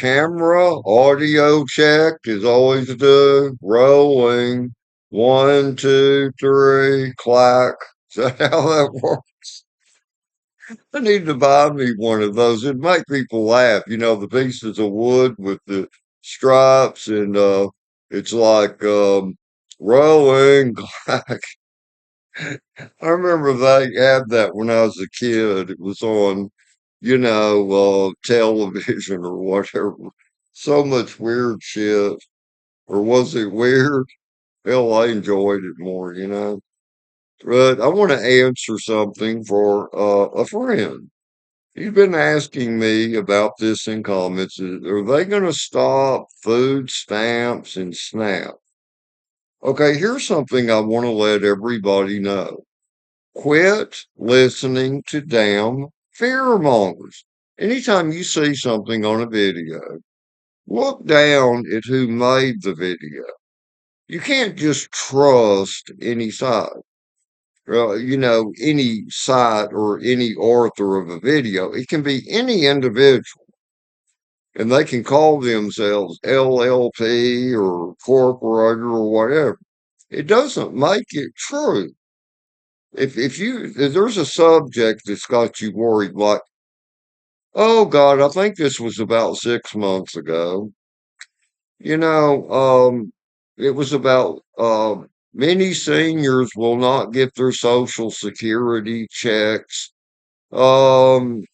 Camera, audio checked is always due. Rolling. One, two, three, clack. Is that how that works? I need to buy me one of those. It'd make people laugh. You know, the pieces of wood with the stripes and it's like rolling. Clack. I remember they had that when I was a kid. It was on, television or whatever. So much weird shit. Or was it weird? Hell, I enjoyed it more. But I want to answer something for a friend. He's been asking me about this in comments. Are they going to stop food stamps and SNAP? Okay, here's something I want to let everybody know. Quit listening to damn fear mongers. Anytime you see something on a video, look down at who made the video. You can't just trust any side. Any site or any author of a video. It can be any individual, and they can call themselves LLP or corporate or whatever. It doesn't make it true. If there's a subject that's got you worried, like, oh God, I think this was about 6 months ago. You know, it was about many seniors will not get their Social Security checks. Um,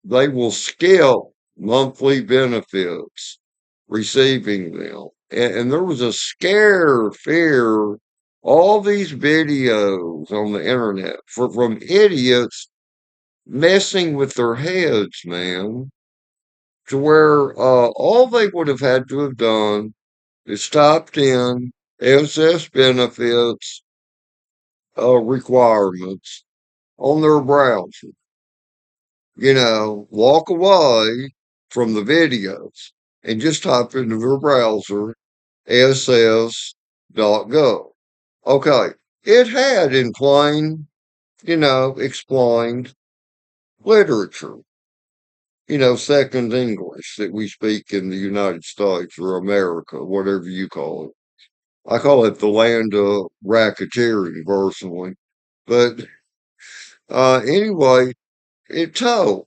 they will skip monthly benefits receiving them. And there was a fear, all these videos on the internet from idiots messing with their heads, man, to where all they would have had to have done is typed in SS benefits requirements on their browser. Walk away from the videos and just type into their browser ss.gov. Okay, it had in plain, explained literature, second English that we speak in the United States or America, whatever you call it. I call it the land of racketeering personally. But anyway, it told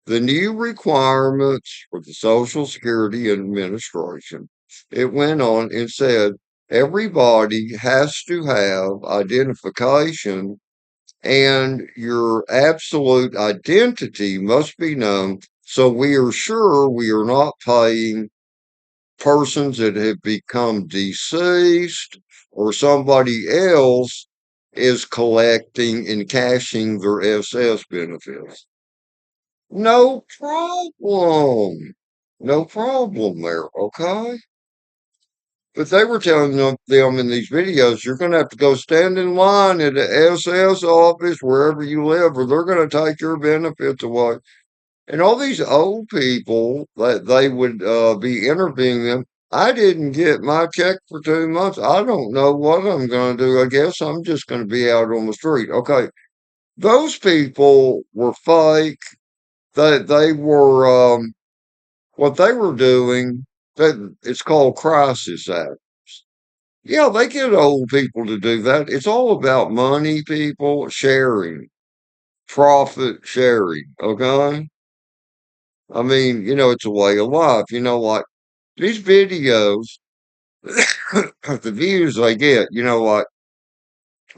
the new requirements for the Social Security Administration. It went on and said everybody has to have identification and your absolute identity must be known. So we are sure we are not paying persons that have become deceased or somebody else is collecting and cashing their SS benefits. No problem. No problem there, okay? But they were telling them in these videos, you're going to have to go stand in line at the SS office wherever you live, or they're going to take your benefits away. And all these old people that they would be interviewing them. I didn't get my check for 2 months. I don't know what I'm going to do. I guess I'm just going to be out on the street. Okay, those people were fake. They were what they were doing. That it's called crisis act. Yeah, they get old people to do that. It's all about money, people sharing, profit sharing. Okay. I mean, it's a way of life. Like these videos, the views they get, like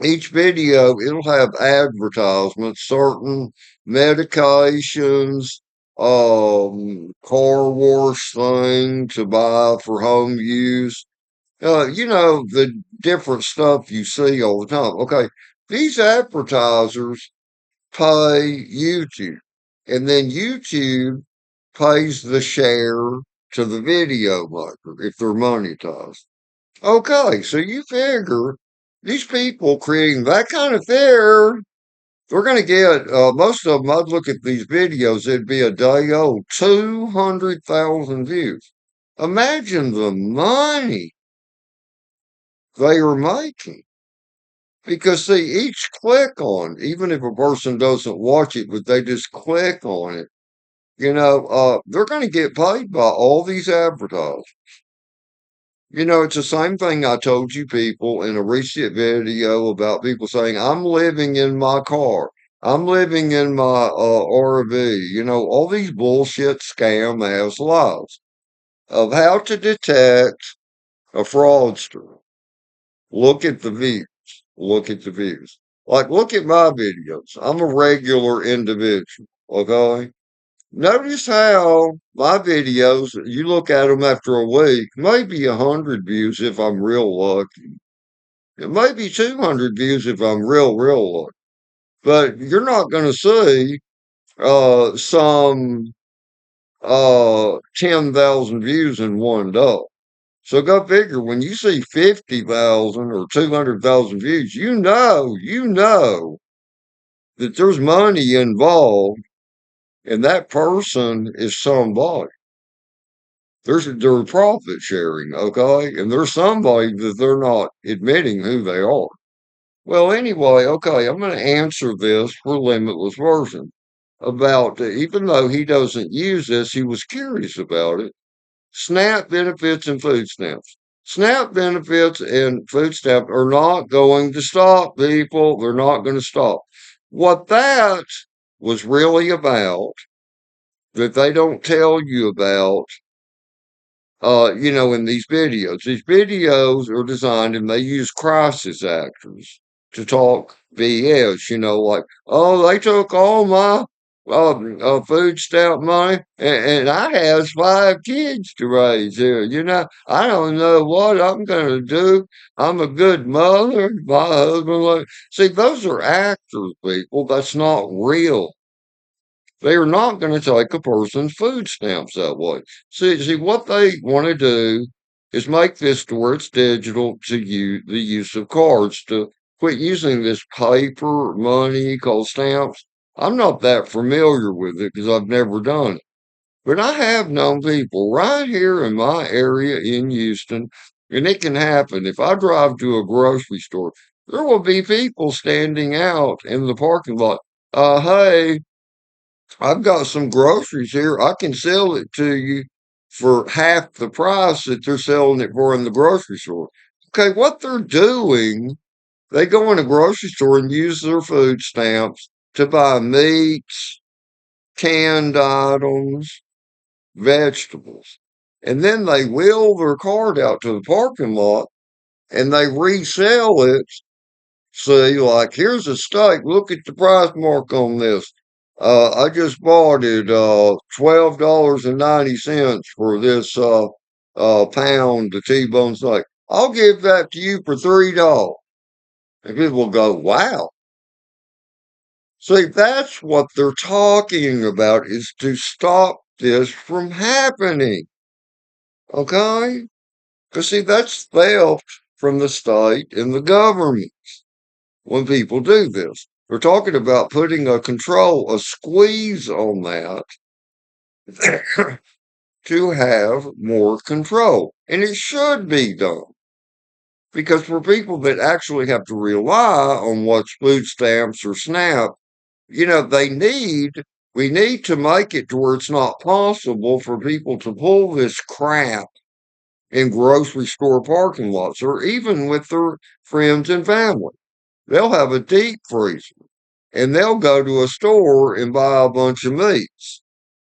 each video, it'll have advertisements, certain medications, car wash thing to buy for home use. The different stuff you see all the time. Okay, these advertisers pay YouTube, and then YouTube pays the share to the video maker if they're monetized. Okay, so you figure these people creating that kind of fear, they're going to get, most of them, I'd look at these videos, it'd be a day old, 200,000 views. Imagine the money they are making. Because see, each click on, even if a person doesn't watch it, but they just click on it, they're going to get paid by all these advertisers. It's the same thing I told you people in a recent video about people saying, I'm living in my car. I'm living in my RV. All these bullshit scam ass lies of how to detect a fraudster. Look at the views. Look at the views. Like, look at my videos. I'm a regular individual. Okay. Notice how my videos, you look at them after a week, maybe 100 views if I'm real lucky. It may be 200 views if I'm real lucky. But you're not going to see some 10,000 views in one day. So go figure, when you see 50,000 or 200,000 views, you know that there's money involved and that person is somebody. They're profit sharing, okay? And there's somebody that they're not admitting who they are. Well, anyway, okay, I'm going to answer this for Limitless Version about, even though he doesn't use this, he was curious about it. SNAP benefits and food stamps. SNAP benefits and food stamps are not going to stop, people. They're not going to stop. What that was really about, that they don't tell you about, in these videos. These videos are designed and they use crisis actors to talk BS, like, oh, they took all my food stamp money and I has 5 kids to raise here. I don't know what I'm going to do. I'm a good mother. My husband, see, those are actors, people. That's not real. They are not going to take a person's food stamps that way. See, what they want to do is make this to where it's digital to use the use of cards to quit using this paper money called stamps. I'm not that familiar with it because I've never done it. But I have known people right here in my area in Houston, and it can happen. If I drive to a grocery store, there will be people standing out in the parking lot. Hey, I've got some groceries here. I can sell it to you for half the price that they're selling it for in the grocery store. Okay, what they're doing, they go in a grocery store and use their food stamps to buy meats, canned items, vegetables. And then they wheel their cart out to the parking lot and they resell it. See, like, here's a steak. Look at the price mark on this. I just bought it $12.90 for this pound of T-bone steak. I'll give that to you for $3. And people will go, wow. See, that's what they're talking about, is to stop this from happening. Okay? Because see, that's theft from the state and the government when people do this. We're talking about putting a squeeze on that to have more control. And it should be done. Because for people that actually have to rely on what's food stamps or SNAP, we need to make it to where it's not possible for people to pull this crap in grocery store parking lots or even with their friends and family. They'll have a deep freezer and they'll go to a store and buy a bunch of meats.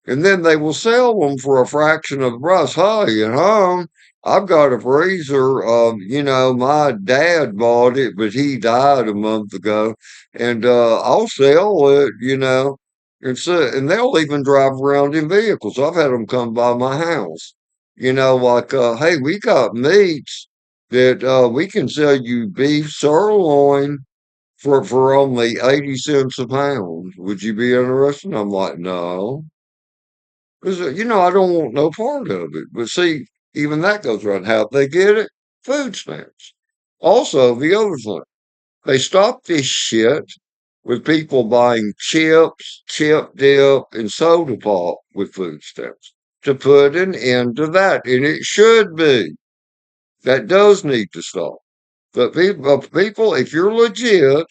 And then they will sell them for a fraction of the price. Hey, at home, I've got a freezer. My dad bought it, but he died a month ago. And I'll sell it, and they'll even drive around in vehicles. I've had them come by my house. Like, hey, we got meats that we can sell you beef sirloin for only 80 cents a pound. Would you be interested? I'm like, no. Because, I don't want no part of it. But see, even that goes right. How'd they get it? Food stamps. Also, the other thing, they stopped this shit with people buying chips, chip dip, and soda pop with food stamps to put an end to that. And it should be. That does need to stop. But people, if you're legit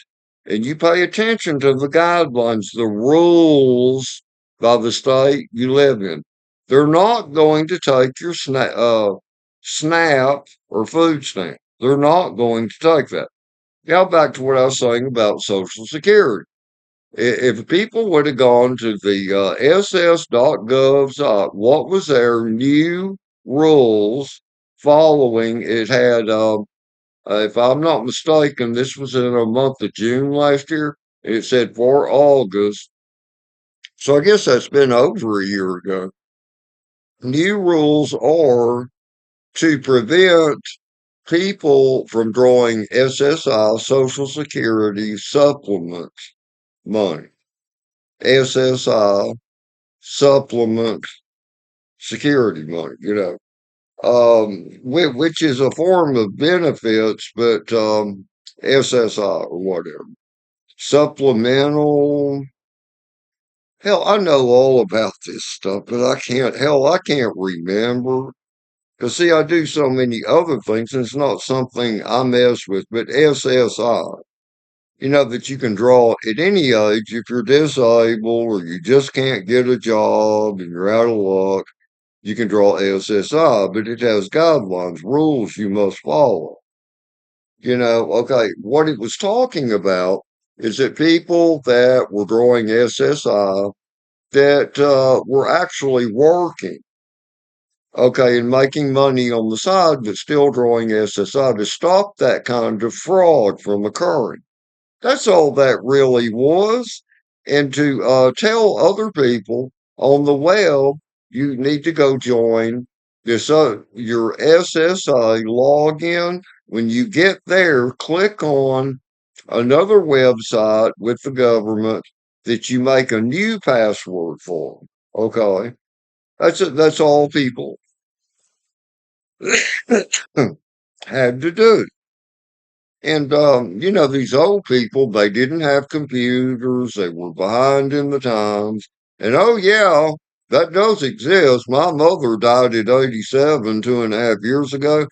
and you pay attention to the guidelines, the rules, by the state you live in. They're not going to take your SNAP or food stamp. They're not going to take that. Now back to what I was saying about Social Security. If people would have gone to the ss.gov site, what was their new rules following? It had, if I'm not mistaken, this was in a month of June last year. It said for August. So I guess that's been over a year ago. New rules are to prevent people from drawing SSI, Social Security supplement money. SSI supplement security money, which is a form of benefits, but SSI or whatever. Supplemental. Hell, I know all about this stuff, but I can't remember. Because, see, I do so many other things, and it's not something I mess with, but SSI, that you can draw at any age if you're disabled or you just can't get a job and you're out of luck. You can draw SSI, but it has guidelines, rules you must follow. Okay, what it was talking about is that people that were drawing SSI that were actually working, okay, and making money on the side, but still drawing SSI to stop that kind of fraud from occurring. That's all that really was. And to tell other people on the web, you need to go join this your SSA login. When you get there, click on another website with the government that you make a new password for. Okay, that's it. That's all people had to do. And, these old people, they didn't have computers. They were behind in the times. And oh, yeah, that does exist. My mother died at 87, 2.5 years ago.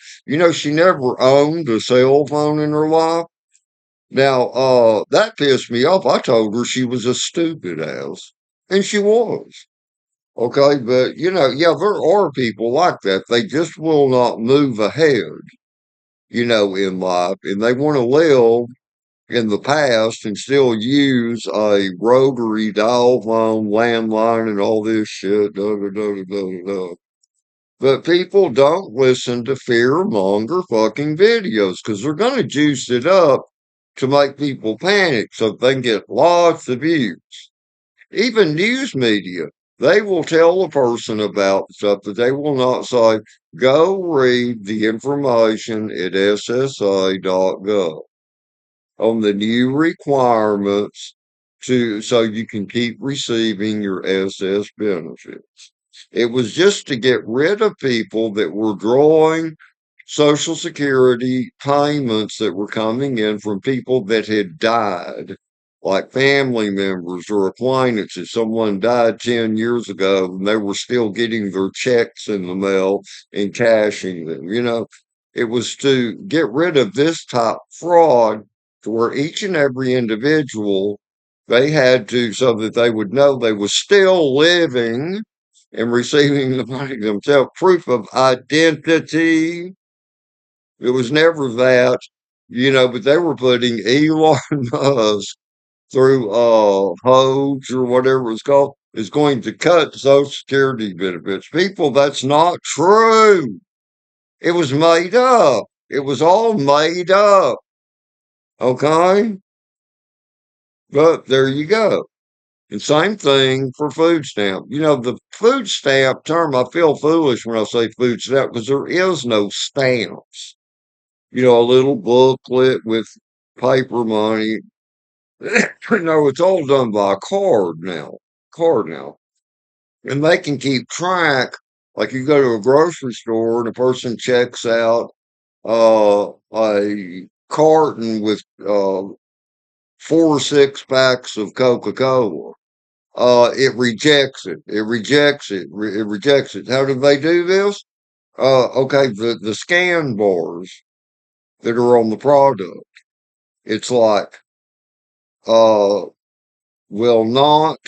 She never owned a cell phone in her life. Now, that pissed me off. I told her she was a stupid ass. And she was. Okay. But, yeah, there are people like that. They just will not move ahead, in life. And they want to live in the past and still use a rotary dial phone, landline, and all this shit. Da, da, da, da, da, da. But people don't listen to fear monger fucking videos because they're going to juice it up to make people panic so they can get lots of views. Even news media, they will tell a person about stuff that they will not say, go read the information at ssa.gov on the new requirements so you can keep receiving your SS benefits. It was just to get rid of people that were drawing Social Security payments that were coming in from people that had died, like family members or acquaintances. Someone died 10 years ago and they were still getting their checks in the mail and cashing them. It was to get rid of this type fraud to where each and every individual they had to so that they would know they were still living and receiving the money themselves. Proof of identity. It was never that, but they were putting Elon Musk through Hodes or whatever it's called is going to cut Social Security benefits. People, that's not true. It was made up. It was all made up. Okay? But there you go. And same thing for food stamp. The food stamp term, I feel foolish when I say food stamp because there is no stamps. A little booklet with paper money. No, it's all done by card now. Card now. And they can keep track. Like you go to a grocery store and a person checks out a carton with 4 6 packs of Coca-Cola. It rejects it. It rejects it. It rejects it. How do they do this? Okay, the scan bars that are on the product. It's like, will not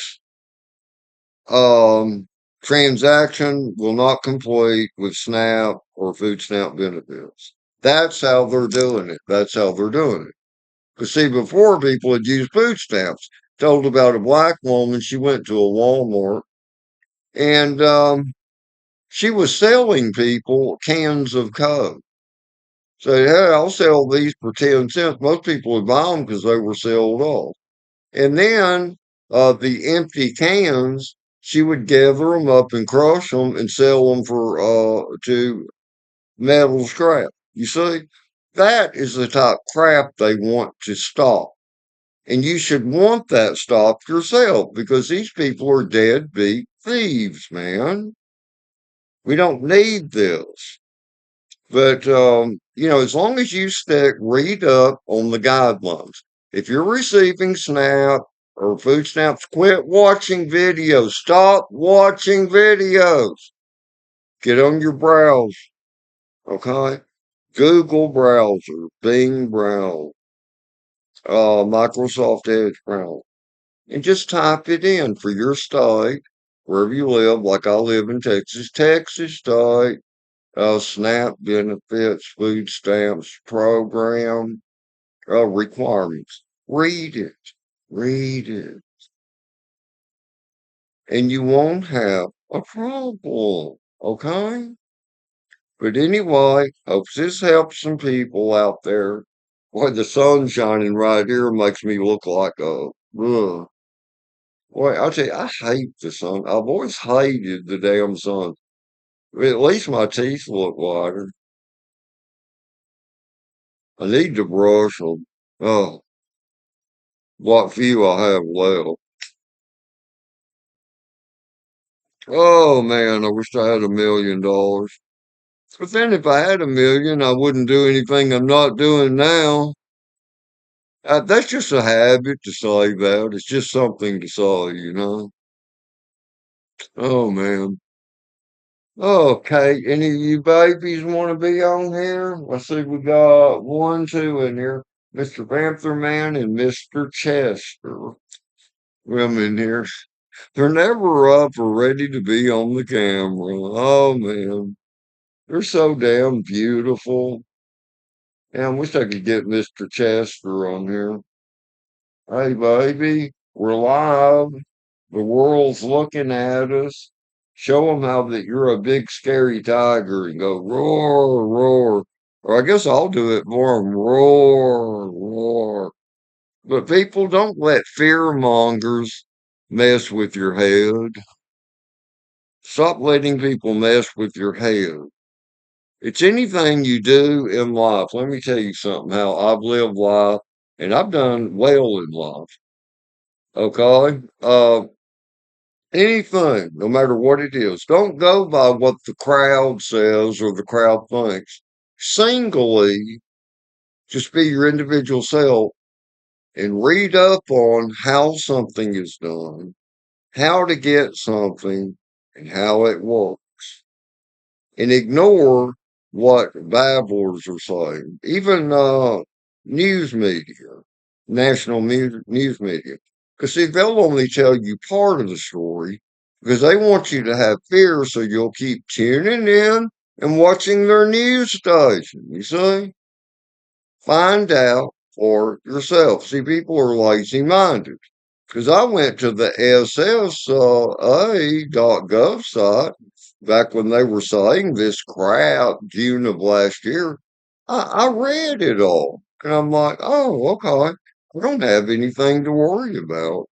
um, transaction will not complete with SNAP or food stamp benefits. That's how they're doing it. That's how they're doing it. Because see, before people had used food stamps. Told about a black woman. She went to a Walmart and she was selling people cans of Coke. So, hey, I'll sell these for 10 cents. Most people would buy them because they were sold off. And then the empty cans, she would gather them up and crush them and sell them for to metal scrap. You see, that is the type of crap they want to stop. And you should want that stopped yourself because these people are deadbeat thieves, man. We don't need this. But, as long as you read up on the guidelines. If you're receiving SNAP or food stamps, quit watching videos. Stop watching videos. Get on your browse, okay? Google browser, Bing browser, Microsoft Edge browser, and just type it in for your state, wherever you live. Like I live in Texas, Texas state. SNAP benefits, food stamps program, requirements. Read it. Read it. And you won't have a problem. Okay? But anyway, hope this helps some people out there. Boy, the sun's shining right here makes me look like a, ugh. Boy, I'll tell you, I hate the sun. I've always hated the damn sun. At least my teeth look whiter. I need to brush them. Oh, what few I have left. Oh man, I wish I had $1 million. But then if I had 1 million, I wouldn't do anything I'm not doing now. That's just a habit to say that. It's just something to say. Oh man. Okay, any of you babies want to be on here? Let's see, we got one, two in here. Mr. Panther Man and Mr. Chester. Women here. They're never up or ready to be on the camera. Oh man, they're so damn beautiful. And I wish I could get Mr. Chester on here. Hey baby, we're live. The world's looking at us. Show them how that you're a big scary tiger and go roar, roar. Or I guess I'll do it for 'em. Roar, roar. But people, don't let fear mongers mess with your head. Stop letting people mess with your head. It's anything you do in life. Let me tell you something, how I've lived life and I've done well in life. Okay? Anything, no matter what it is. Don't go by what the crowd says or the crowd thinks. Singly, just be your individual self and read up on how something is done, how to get something, and how it works. And ignore what babblers are saying. Even news media, national news media. Because see, they'll only tell you part of the story because they want you to have fear so you'll keep tuning in and watching their news station. You see? Find out for yourself. See, people are lazy minded. Because I went to the SSA.gov site back when they were saying this crap June of last year. I read it all. And I'm like, oh, okay. I don't have anything to worry about.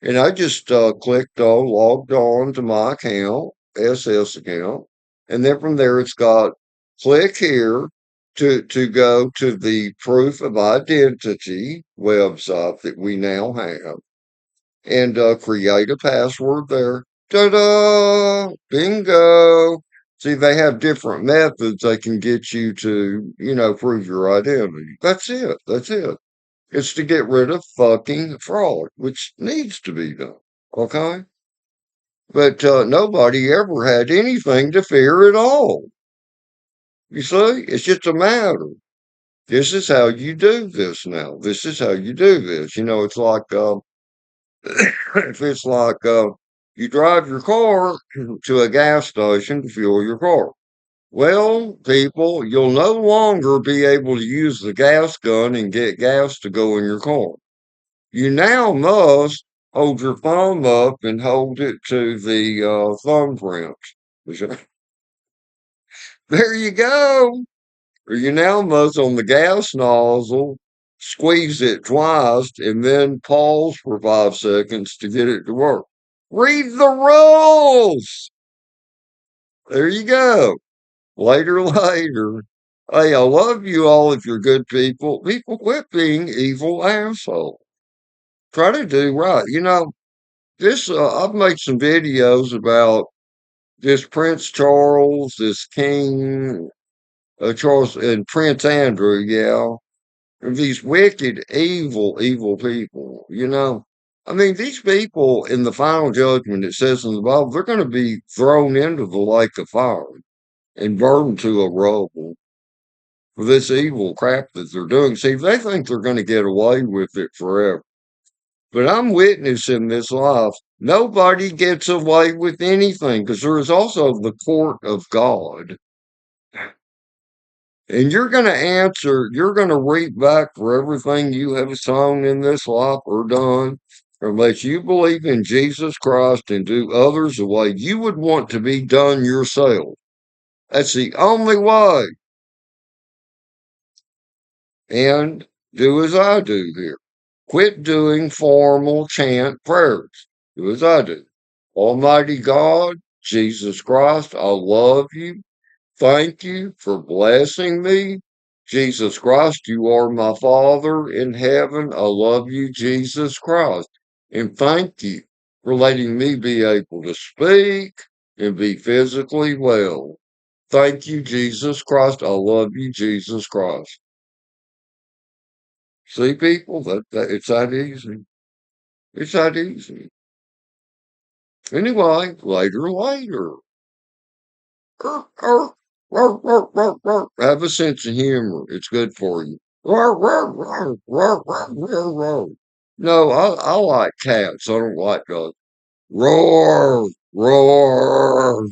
And I just clicked on, logged on to my account, SS account. And then from there, it's got click here to go to the proof of identity website that we now have and create a password there. Ta-da! Bingo! See, they have different methods they can get you to, prove your identity. That's it. That's it. It's to get rid of fucking fraud, which needs to be done. Okay? But nobody ever had anything to fear at all. You see? It's just a matter. This is how you do this now. This is how you do this. It's like, if it's like, You drive your car to a gas station to fuel your car. Well, people, you'll no longer be able to use the gas gun and get gas to go in your car. You now must hold your thumb up and hold it to the thumbprint. There you go. Or you now must on the gas nozzle squeeze it twice and then pause for 5 seconds to get it to work. Read the rules. There you go. Later, later. Hey, I love you all if you're good people. People quit being evil assholes. Try to do right. This I've made some videos about this Prince Charles, this King Charles, and Prince Andrew. Yeah, and these wicked, evil, evil people. I mean, these people in the final judgment, it says in the Bible, they're going to be thrown into the lake of fire and burned to a rubble for this evil crap that they're doing. See, they think they're going to get away with it forever. But I'm witnessing this life. Nobody gets away with anything because there is also the court of God. And you're going to reap back for everything you have sown in this life or done, unless you believe in Jesus Christ and do others the way you would want to be done yourself. That's the only way. And do as I do here. Quit doing formal chant prayers. Do as I do. Almighty God, Jesus Christ, I love you. Thank you for blessing me. Jesus Christ, you are my Father in heaven. I love you, Jesus Christ. And thank you for letting me be able to speak and be physically well. Thank you, Jesus Christ. I love you, Jesus Christ. See, people, that it's that easy. It's that easy. Anyway, later, later. Have a sense of humor. It's good for you. No, I like cats. I don't like dogs. Roar, roar.